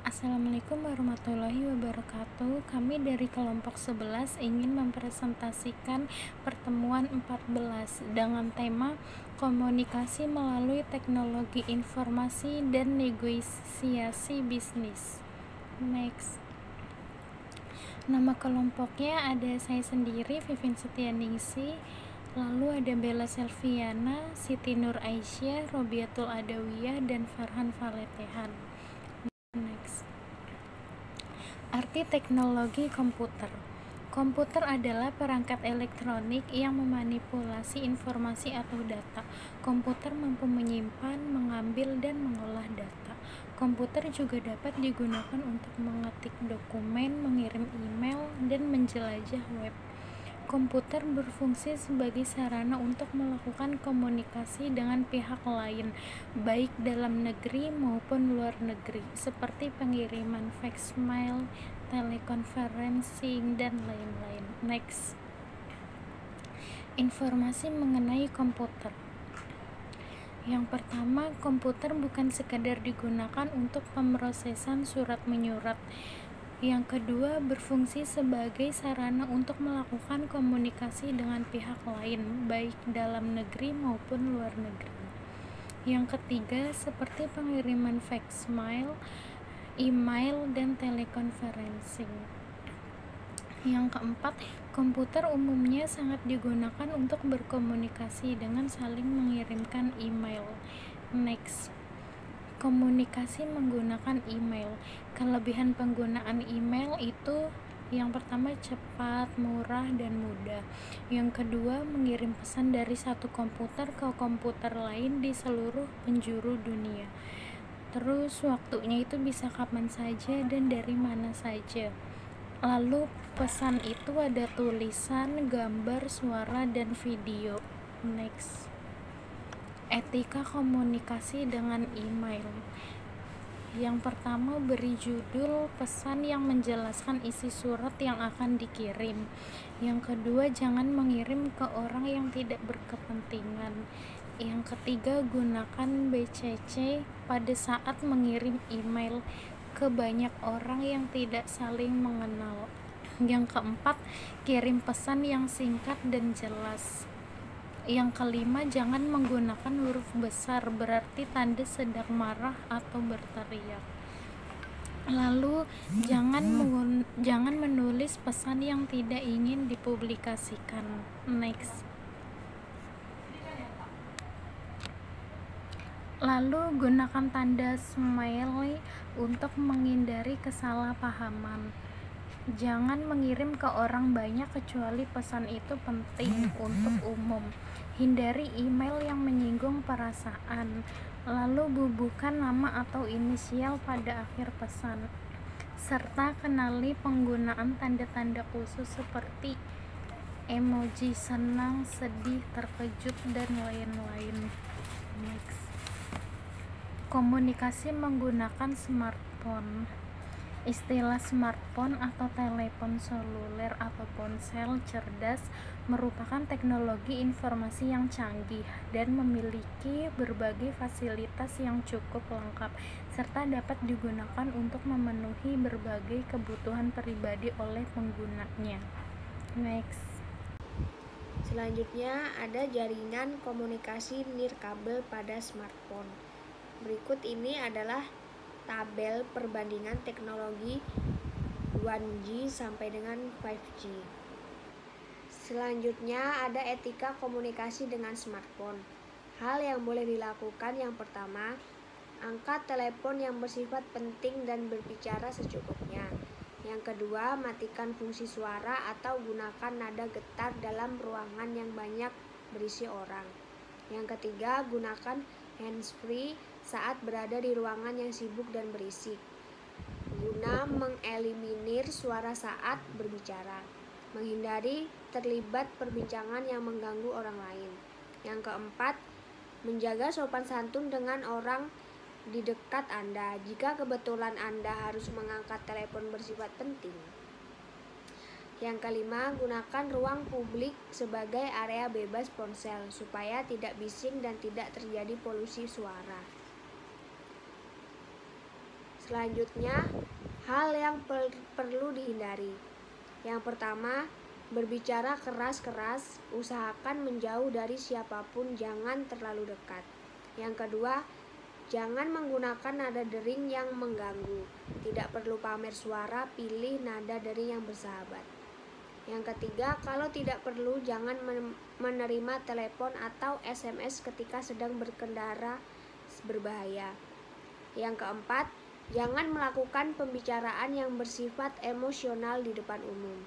Assalamualaikum warahmatullahi wabarakatuh. Kami dari kelompok 11 ingin mempresentasikan pertemuan 14 dengan tema komunikasi melalui teknologi informasi dan negosiasi bisnis. Next. Nama kelompoknya ada saya sendiri, Vivin Setianingsih, lalu ada Bella Selviana, Siti Nur Aisyah, Robiatul Adawiyah, dan Farhan Faletehan. Next. Arti teknologi komputer. Komputer adalah perangkat elektronik yang memanipulasi informasi atau data. Komputer mampu menyimpan, mengambil, dan mengolah data. Komputer juga dapat digunakan untuk mengetik dokumen, mengirim email, dan menjelajah web. Komputer berfungsi sebagai sarana untuk melakukan komunikasi dengan pihak lain, baik dalam negeri maupun luar negeri, seperti pengiriman fax mail, teleconferencing, dan lain-lain. Next. Informasi mengenai komputer. Yang pertama, komputer bukan sekadar digunakan untuk pemrosesan surat menyurat. Yang kedua, berfungsi sebagai sarana untuk melakukan komunikasi dengan pihak lain, baik dalam negeri maupun luar negeri. Yang ketiga, seperti pengiriman fax mail, email, dan teleconferencing. Yang keempat, komputer umumnya sangat digunakan untuk berkomunikasi dengan saling mengirimkan email. Next. Komunikasi menggunakan email. Kelebihan penggunaan email itu yang pertama cepat, murah, dan mudah. Yang kedua, mengirim pesan dari satu komputer ke komputer lain di seluruh penjuru dunia. Terus waktunya itu bisa kapan saja dan dari mana saja. Lalu pesan itu ada tulisan, gambar, suara, dan video. Next. Etika komunikasi dengan email. Yang pertama, beri judul pesan yang menjelaskan isi surat yang akan dikirim. Yang kedua, jangan mengirim ke orang yang tidak berkepentingan. Yang ketiga, gunakan BCC pada saat mengirim email ke banyak orang yang tidak saling mengenal. Yang keempat, kirim pesan yang singkat dan jelas. Yang kelima, jangan menggunakan huruf besar, berarti tanda sedang marah atau berteriak. Lalu, jangan menulis pesan yang tidak ingin dipublikasikan. Next. Lalu, gunakan tanda smiley untuk menghindari kesalahpahaman. Jangan mengirim ke orang banyak kecuali pesan itu penting untuk umum. Hindari email yang menyinggung perasaan. Lalu bubuhkan nama atau inisial pada akhir pesan. Serta kenali penggunaan tanda-tanda khusus seperti emoji senang, sedih, terkejut, dan lain-lain. Next. Komunikasi menggunakan smartphone. Istilah smartphone atau telepon seluler atau ponsel cerdas merupakan teknologi informasi yang canggih dan memiliki berbagai fasilitas yang cukup lengkap serta dapat digunakan untuk memenuhi berbagai kebutuhan pribadi oleh penggunanya. Next. Selanjutnya ada jaringan komunikasi nirkabel pada smartphone. Berikut ini adalah tabel perbandingan teknologi 1G sampai dengan 5G. Selanjutnya ada etika komunikasi dengan smartphone. Hal yang boleh dilakukan yang pertama, angkat telepon yang bersifat penting dan berbicara secukupnya. Yang kedua, matikan fungsi suara atau gunakan nada getar dalam ruangan yang banyak berisi orang. Yang ketiga, gunakan handsfree saat berada di ruangan yang sibuk dan berisik, guna mengeliminir suara saat berbicara. Menghindari terlibat perbincangan yang mengganggu orang lain. Yang keempat, menjaga sopan santun dengan orang di dekat Anda jika kebetulan Anda harus mengangkat telepon bersifat penting. Yang kelima, gunakan ruang publik sebagai area bebas ponsel supaya tidak bising dan tidak terjadi polusi suara. Selanjutnya, hal yang perlu dihindari. Yang pertama, berbicara keras-keras, usahakan menjauh dari siapapun, jangan terlalu dekat. Yang kedua, jangan menggunakan nada dering yang mengganggu. Tidak perlu pamer suara, pilih nada dering yang bersahabat. Yang ketiga, kalau tidak perlu, jangan menerima telepon atau SMS ketika sedang berkendara berbahaya. Yang keempat, jangan melakukan pembicaraan yang bersifat emosional di depan umum.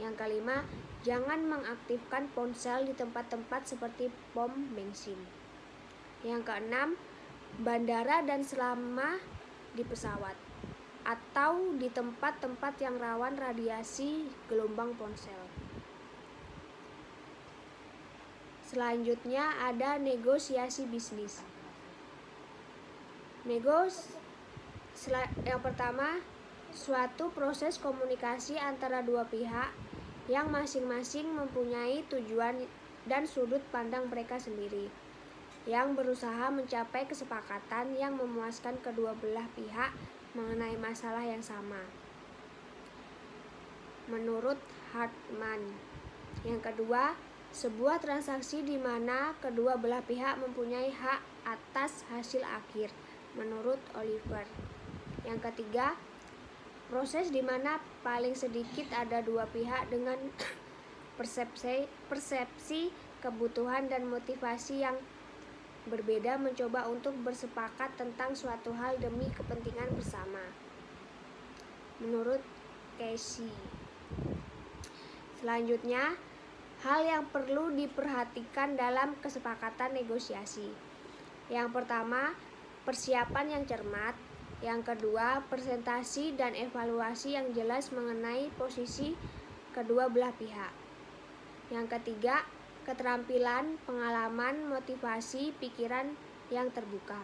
Yang kelima, jangan mengaktifkan ponsel di tempat-tempat seperti pom bensin. Yang keenam, bandara dan selama di pesawat atau di tempat-tempat yang rawan radiasi gelombang ponsel. Selanjutnya ada negosiasi bisnis. Yang pertama, suatu proses komunikasi antara dua pihak yang masing-masing mempunyai tujuan dan sudut pandang mereka sendiri, yang berusaha mencapai kesepakatan yang memuaskan kedua belah pihak mengenai masalah yang sama. Menurut Hartman. Yang kedua, sebuah transaksi di mana kedua belah pihak mempunyai hak atas hasil akhir. Menurut Oliver. Yang ketiga, proses di mana paling sedikit ada dua pihak dengan persepsi, kebutuhan dan motivasi yang berbeda mencoba untuk bersepakat tentang suatu hal demi kepentingan bersama. Menurut Casey. Selanjutnya, hal yang perlu diperhatikan dalam kesepakatan negosiasi. Yang pertama, persiapan yang cermat. Yang kedua, presentasi dan evaluasi yang jelas mengenai posisi kedua belah pihak. Yang ketiga, keterampilan, pengalaman, motivasi, pikiran yang terbuka.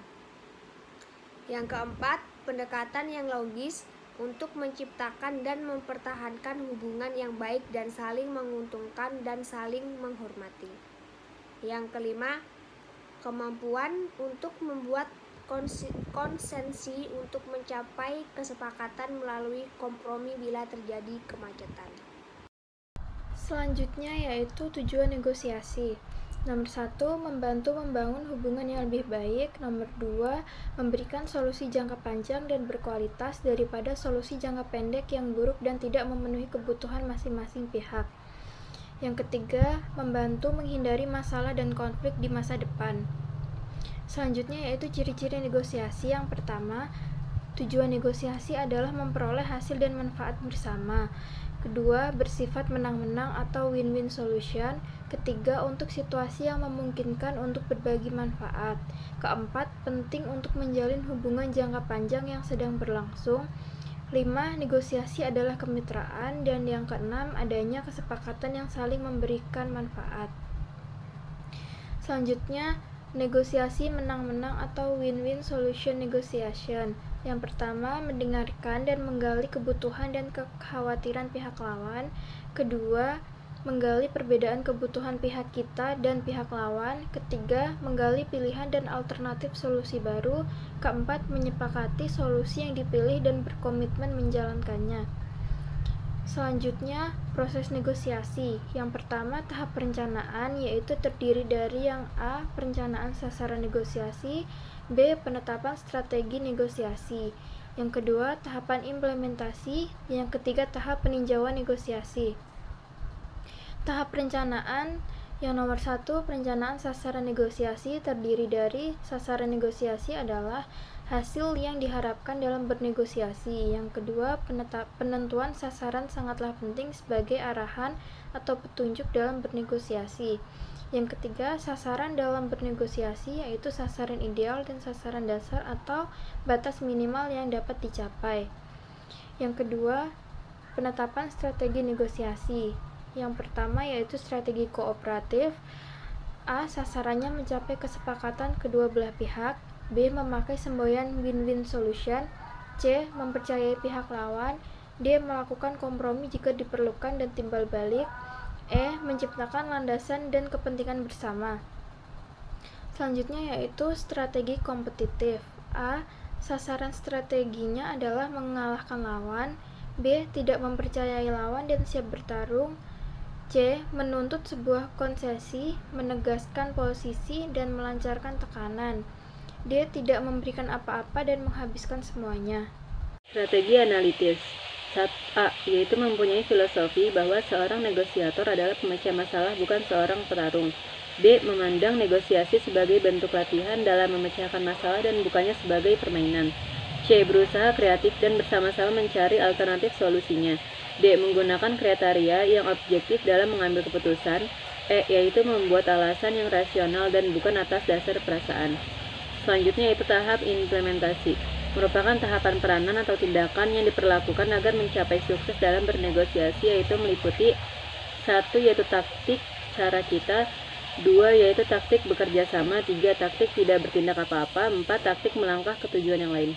Yang keempat, pendekatan yang logis untuk menciptakan dan mempertahankan hubungan yang baik dan saling menguntungkan dan saling menghormati. Yang kelima, kemampuan untuk membuat konsensi untuk mencapai kesepakatan melalui kompromi bila terjadi kemacetan. Selanjutnya yaitu tujuan negosiasi. Nomor 1, membantu membangun hubungan yang lebih baik. Nomor 2, memberikan solusi jangka panjang dan berkualitas daripada solusi jangka pendek yang buruk dan tidak memenuhi kebutuhan masing-masing pihak. Yang ketiga, membantu menghindari masalah dan konflik di masa depan. Selanjutnya yaitu ciri-ciri negosiasi. Yang pertama, tujuan negosiasi adalah memperoleh hasil dan manfaat bersama. Kedua, bersifat menang-menang atau win-win solution. Ketiga, untuk situasi yang memungkinkan untuk berbagi manfaat. Keempat, penting untuk menjalin hubungan jangka panjang yang sedang berlangsung. 5. Negosiasi adalah kemitraan. Dan yang keenam, adanya kesepakatan yang saling memberikan manfaat. Selanjutnya, negosiasi menang-menang atau win-win solution negotiation. Yang pertama, mendengarkan dan menggali kebutuhan dan kekhawatiran pihak lawan. Kedua, menggali perbedaan kebutuhan pihak kita dan pihak lawan. Ketiga, menggali pilihan dan alternatif solusi baru. Keempat, menyepakati solusi yang dipilih dan berkomitmen menjalankannya. Selanjutnya, proses negosiasi. Yang pertama, tahap perencanaan, yaitu terdiri dari yang A. Perencanaan sasaran negosiasi, B. Penetapan strategi negosiasi. Yang kedua, tahapan implementasi. Yang ketiga, tahap peninjauan negosiasi. Tahap perencanaan. Yang nomor 1, perencanaan sasaran negosiasi terdiri dari sasaran negosiasi adalah hasil yang diharapkan dalam bernegosiasi. Yang kedua, penentuan sasaran sangatlah penting sebagai arahan atau petunjuk dalam bernegosiasi. Yang ketiga, sasaran dalam bernegosiasi yaitu sasaran ideal dan sasaran dasar atau batas minimal yang dapat dicapai. Yang kedua, penetapan strategi negosiasi. Yang pertama yaitu strategi kooperatif. A. Sasarannya mencapai kesepakatan kedua belah pihak. B. Memakai semboyan win-win solution. C. Mempercayai pihak lawan. D. Melakukan kompromi jika diperlukan dan timbal balik. E. Menciptakan landasan dan kepentingan bersama. Selanjutnya yaitu strategi kompetitif. A. Sasaran strateginya adalah mengalahkan lawan, B. Tidak mempercayai lawan dan siap bertarung, C. Menuntut sebuah konsesi, menegaskan posisi, dan melancarkan tekanan, D. Tidak memberikan apa-apa dan menghabiskan semuanya. Strategi analitis A. Yaitu mempunyai filosofi bahwa seorang negosiator adalah pemecah masalah, bukan seorang petarung. B. Memandang negosiasi sebagai bentuk latihan dalam memecahkan masalah dan bukannya sebagai permainan. C. Berusaha kreatif dan bersama-sama mencari alternatif solusinya. D. Menggunakan kriteria yang objektif dalam mengambil keputusan. E. Yaitu membuat alasan yang rasional dan bukan atas dasar perasaan. Selanjutnya yaitu tahap implementasi. Merupakan tahapan peranan atau tindakan yang diperlakukan agar mencapai sukses dalam bernegosiasi, yaitu meliputi 1. Yaitu taktik cara kita, 2. Yaitu taktik bekerja sama, 3. Taktik tidak bertindak apa-apa, 4. Taktik melangkah ke tujuan yang lain.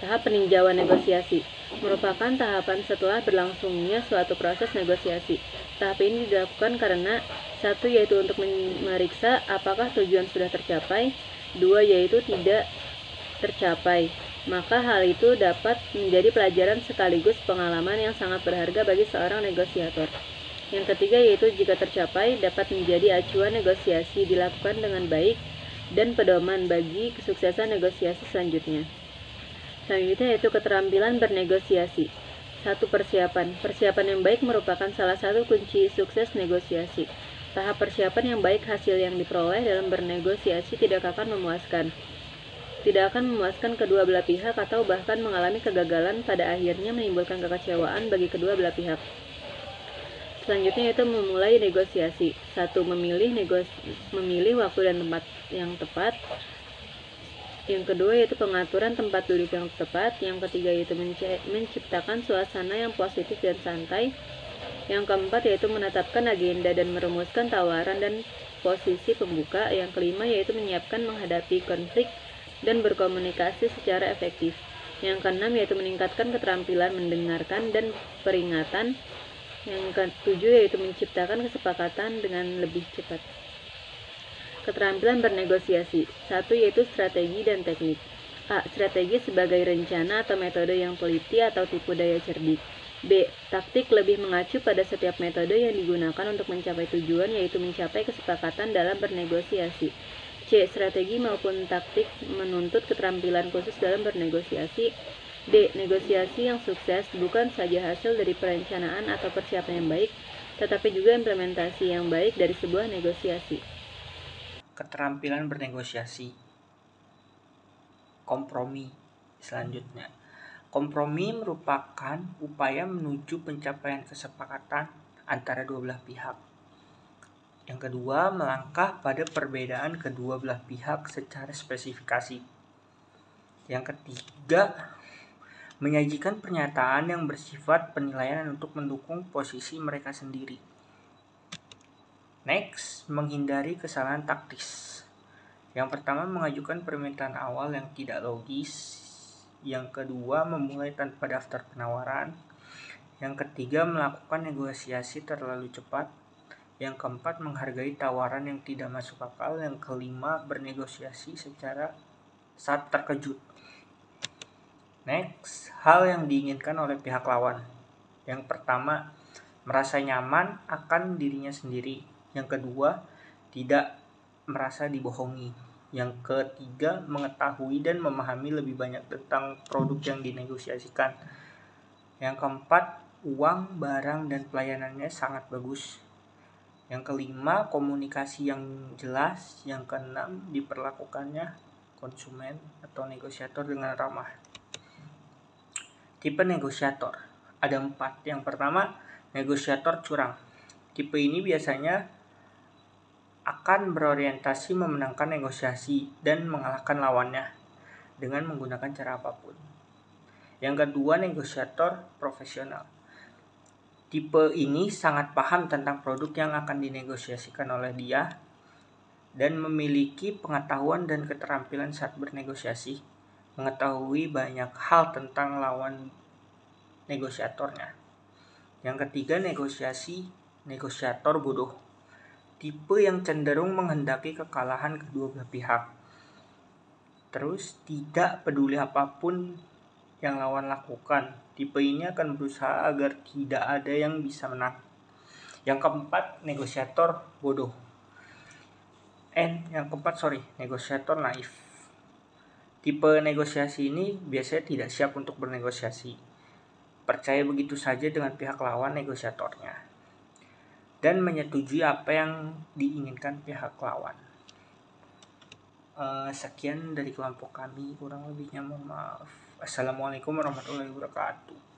Tahap peninjauan negosiasi merupakan tahapan setelah berlangsungnya suatu proses negosiasi. Tahap ini dilakukan karena 1. Yaitu untuk memeriksa apakah tujuan sudah tercapai, 2. Yaitu tidak tercapai. Maka hal itu dapat menjadi pelajaran sekaligus pengalaman yang sangat berharga bagi seorang negosiator. Yang ketiga yaitu jika tercapai dapat menjadi acuan negosiasi dilakukan dengan baik dan pedoman bagi kesuksesan negosiasi selanjutnya. Selanjutnya yaitu keterampilan bernegosiasi. 1. Persiapan. Persiapan yang baik merupakan salah satu kunci sukses negosiasi. Tahap persiapan yang baik, hasil yang diperoleh dalam bernegosiasi tidak akan memuaskan kedua belah pihak atau bahkan mengalami kegagalan pada akhirnya menimbulkan kekecewaan bagi kedua belah pihak. Selanjutnya yaitu memulai negosiasi. 1. Memilih waktu dan tempat yang tepat. Yang kedua yaitu pengaturan tempat duduk yang tepat. Yang ketiga yaitu menciptakan suasana yang positif dan santai. Yang keempat yaitu menetapkan agenda dan merumuskan tawaran dan posisi pembuka. Yang kelima yaitu menyiapkan menghadapi konflik dan berkomunikasi secara efektif. Yang keenam yaitu meningkatkan keterampilan mendengarkan dan peringatan. Yang ketujuh yaitu menciptakan kesepakatan dengan lebih cepat. Keterampilan bernegosiasi. 1. Yaitu strategi dan teknik. A. Strategi sebagai rencana atau metode yang teliti atau tipu daya cerdik. B. Taktik lebih mengacu pada setiap metode yang digunakan untuk mencapai tujuan, yaitu mencapai kesepakatan dalam bernegosiasi. C. Strategi maupun taktik menuntut keterampilan khusus dalam bernegosiasi. D. Negosiasi yang sukses bukan saja hasil dari perencanaan atau persiapan yang baik, tetapi juga implementasi yang baik dari sebuah negosiasi. Keterampilan bernegosiasi. Kompromi. Selanjutnya, kompromi merupakan upaya menuju pencapaian kesepakatan antara dua belah pihak. Yang kedua, melangkah pada perbedaan kedua belah pihak secara spesifikasi. Yang ketiga, menyajikan pernyataan yang bersifat penilaian untuk mendukung posisi mereka sendiri. Next, menghindari kesalahan taktis. Yang pertama, mengajukan permintaan awal yang tidak logis. Yang kedua, memulai tanpa daftar penawaran. Yang ketiga, melakukan negosiasi terlalu cepat. Yang keempat, menghargai tawaran yang tidak masuk akal. Yang kelima, bernegosiasi secara saat terkejut. Next, hal yang diinginkan oleh pihak lawan. Yang pertama, merasa nyaman akan dirinya sendiri. Yang kedua, tidak merasa dibohongi. Yang ketiga, mengetahui dan memahami lebih banyak tentang produk yang dinegosiasikan. Yang keempat, uang, barang, dan pelayanannya sangat bagus. Yang kelima, komunikasi yang jelas. Yang keenam, diperlakukannya konsumen atau negosiator dengan ramah. Tipe negosiator ada 4. Yang pertama, negosiator curang. Tipe ini biasanya akan berorientasi memenangkan negosiasi dan mengalahkan lawannya dengan menggunakan cara apapun. Yang kedua, negosiator profesional. Tipe ini sangat paham tentang produk yang akan dinegosiasikan oleh dia dan memiliki pengetahuan dan keterampilan saat bernegosiasi, mengetahui banyak hal tentang lawan negosiatornya. Yang ketiga, negosiator bodoh. Tipe yang cenderung menghendaki kekalahan kedua belah pihak. Terus tidak peduli apapun yang lawan lakukan. Tipe ini akan berusaha agar tidak ada yang bisa menang. Yang keempat, negosiator bodoh. Negosiator naif. Tipe negosiasi ini biasanya tidak siap untuk bernegosiasi. Percaya begitu saja dengan pihak lawan negosiatornya. Dan menyetujui apa yang diinginkan pihak lawan. Sekian dari kelompok kami, kurang lebihnya mohon maaf. Assalamualaikum warahmatullahi wabarakatuh.